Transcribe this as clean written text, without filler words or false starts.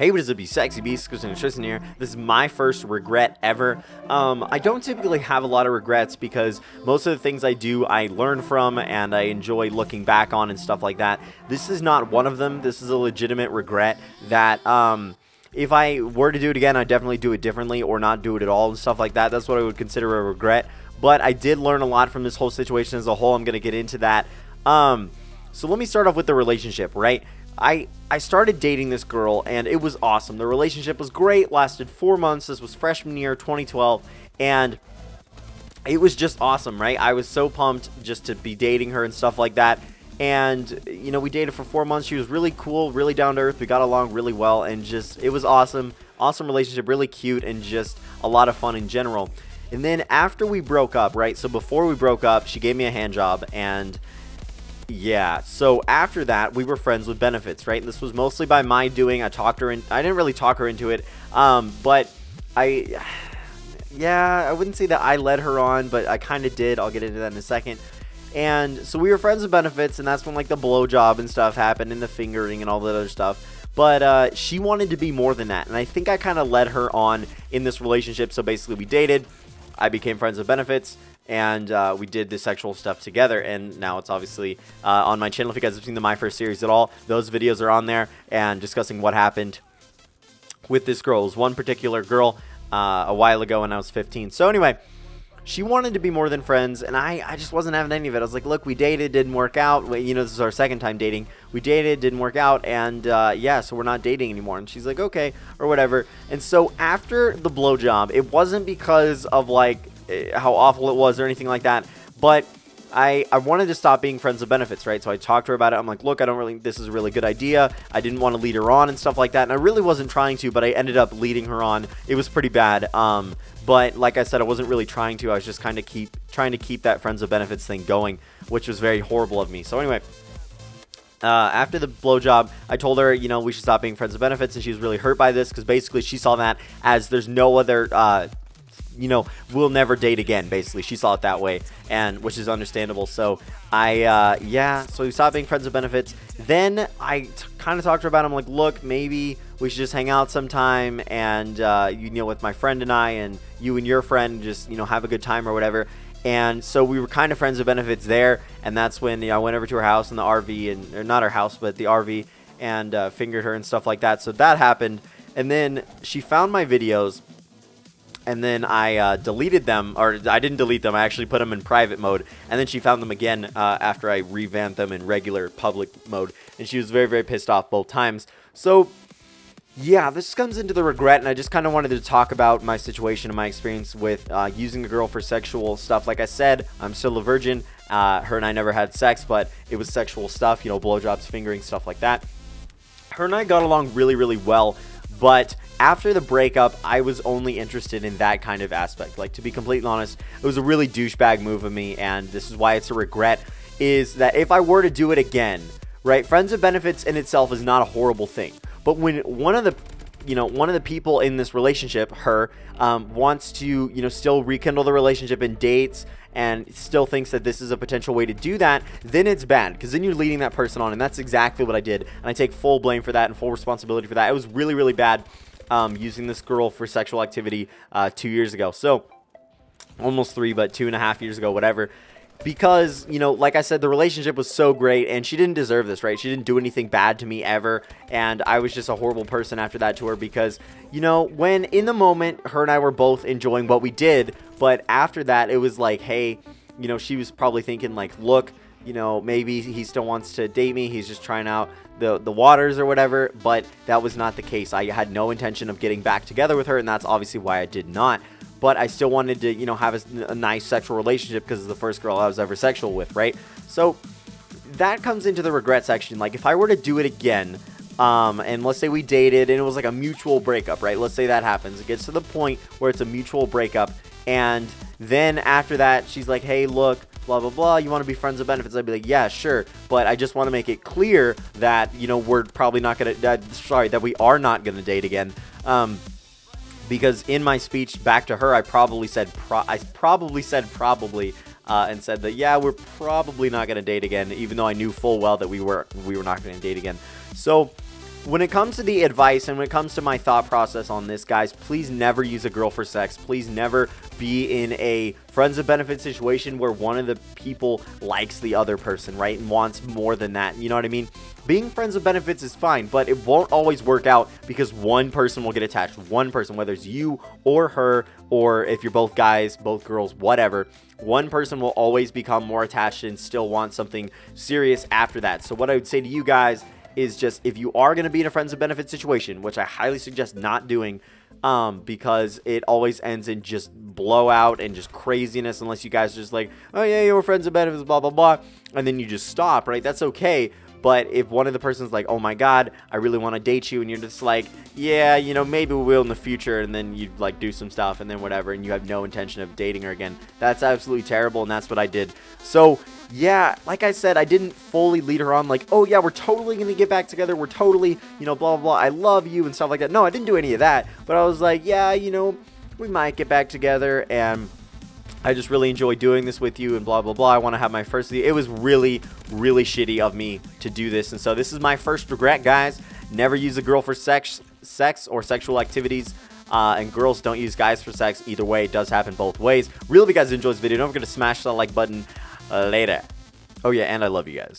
Hey, what is up, you sexy beasts? Tristan here. This is my first regret ever. I don't typically have a lot of regrets because most of the things I do, I learn from and I enjoy looking back on and stuff like that. This is not one of them. This is a legitimate regret that, if I were to do it again, I'd definitely do it differently or not do it at all and stuff like that. That's what I would consider a regret. But I did learn a lot from this whole situation as a whole. I'm going to get into that. So let me start off with the relationship, right? I started dating this girl and it was awesome. The relationship was great, lasted 4 months. This was freshman year 2012 and it was just awesome, right? I was so pumped just to be dating her and stuff like that. And you know, we dated for 4 months. She was really cool, really down to earth. We got along really well and just it was awesome. Awesome relationship, really cute and just a lot of fun in general. And then after we broke up, right? So before we broke up, she gave me a hand job and yeah, so after that, we were friends with benefits, right? This was mostly by my doing. I talked her in. I didn't really talk her into it, but I wouldn't say that I led her on, but I kind of did. I'll get into that in a second. And so we were friends with benefits, and that's when like the blowjob and stuff happened, and the fingering and all that other stuff. But she wanted to be more than that, and I think I kind of led her on in this relationship. So basically, we dated. I became friends with benefits. And we did the sexual stuff together, and now it's obviously on my channel. If you guys have seen the My First series at all, those videos are on there and discussing what happened with this girl. It was one particular girl a while ago when I was 15. So anyway, she wanted to be more than friends, and I just wasn't having any of it. I was like, look, we dated, didn't work out. You know, this is our second time dating. We dated, didn't work out, and yeah, so we're not dating anymore. And she's like, okay, or whatever. And so after the blowjob, it wasn't because of like how awful it was or anything like that, but I wanted to stop being friends with benefits, right? So I talked to her about it. I'm like, look, this is a really good idea. I didn't want to lead her on and stuff like that, and I really wasn't trying to, but I ended up leading her on. It was pretty bad, but like I said, I wasn't really trying to. I was just kind of trying to keep that friends with benefits thing going, which was very horrible of me. So anyway, after the blowjob, I told her, you know, we should stop being friends with benefits, and she was really hurt by this because basically she saw that as there's no other you know, we'll never date again. Basically, she saw it that way, and which is understandable. So yeah, so we stopped being friends with benefits. Then I kind of talked to her about it. I'm like, look, maybe we should just hang out sometime, and you know, with my friend and I, and you and your friend, just, you know, have a good time or whatever. And so we were kind of friends with benefits there, and that's when, you know, I went over to her house in the RV, and or not her house, but the RV, and fingered her and stuff like that. So that happened, and then she found my videos. And then I deleted them, or I didn't delete them, I actually put them in private mode. And then she found them again after I revamped them in regular public mode. And she was very, very pissed off both times. So, yeah, this comes into the regret, and I just kind of wanted to talk about my situation and my experience with using a girl for sexual stuff. Like I said, I'm still a virgin. Her and I never had sex, but it was sexual stuff, you know, blowjobs, fingering, stuff like that. Her and I got along really, really well, but after the breakup, I was only interested in that kind of aspect. Like, to be completely honest, it was a really douchebag move of me, and this is why it's a regret, is that if I were to do it again, right, friends with benefits in itself is not a horrible thing. But when one of the people in this relationship, her, wants to, you know, still rekindle the relationship and dates, and still thinks that this is a potential way to do that, then it's bad, because then you're leading that person on, and that's exactly what I did, and I take full blame for that and full responsibility for that. It was really, really bad. Using this girl for sexual activity 2 years ago. So, almost 3, but 2.5 years ago, whatever. Because, you know, like I said, the relationship was so great, and she didn't deserve this, right? She didn't do anything bad to me ever, and I was just a horrible person after that to her because, you know, when in the moment, her and I were both enjoying what we did, but after that, it was like, hey, you know, she was probably thinking, like, look, you know, maybe he still wants to date me. He's just trying out the waters or whatever, but that was not the case. I had no intention of getting back together with her, and that's obviously why I did not. But I still wanted to, you know, have a nice sexual relationship because it's the first girl I was ever sexual with, right? So that comes into the regret section. Like, if I were to do it again, and let's say we dated and it was like a mutual breakup, right? Let's say that happens. It gets to the point where it's a mutual breakup, and then after that, she's like, hey, look, blah, blah, blah, you want to be friends with benefits? I'd be like, yeah, sure, but I just want to make it clear that, you know, we're probably not going to, that we are not going to date again, because in my speech back to her, I probably said probably, and said that, yeah, we're probably not going to date again, even though I knew full well that we were not going to date again. So when it comes to the advice and when it comes to my thought process on this, guys, please never use a girl for sex. Please never be in a friends with benefits situation where one of the people likes the other person, right, and wants more than that. You know what I mean? Being friends with benefits is fine, but it won't always work out because one person will get attached. One person, whether it's you or her, or if you're both guys, both girls, whatever, one person will always become more attached and still want something serious after that. So what I would say to you guys is just, if you are going to be in a friends with benefits situation, which I highly suggest not doing, because it always ends in just blowout and just craziness, unless you guys are just like, oh yeah, you were friends with benefits, blah blah blah, and then you just stop, right? That's okay. But if one of the person's like, oh my god, I really want to date you, and you're just like, yeah, you know, maybe we will in the future, and then you like do some stuff and then whatever, and you have no intention of dating her again, that's absolutely terrible, and that's what I did. So yeah, like I said, I didn't fully lead her on like, oh yeah, we're totally gonna get back together, we're totally, you know, blah blah blah, I love you and stuff like that. No, I didn't do any of that, but I was like, yeah, you know, we might get back together, and I just really enjoy doing this with you, and blah blah blah. I want to have my first. It was really shitty of me to do this, and so this is my first regret, guys. Never use a girl for sex or sexual activities. And girls don't use guys for sex. Either way, it does happen both ways. Really, if you guys enjoyed this video, don't forget to smash that like button later. Oh yeah, and I love you guys.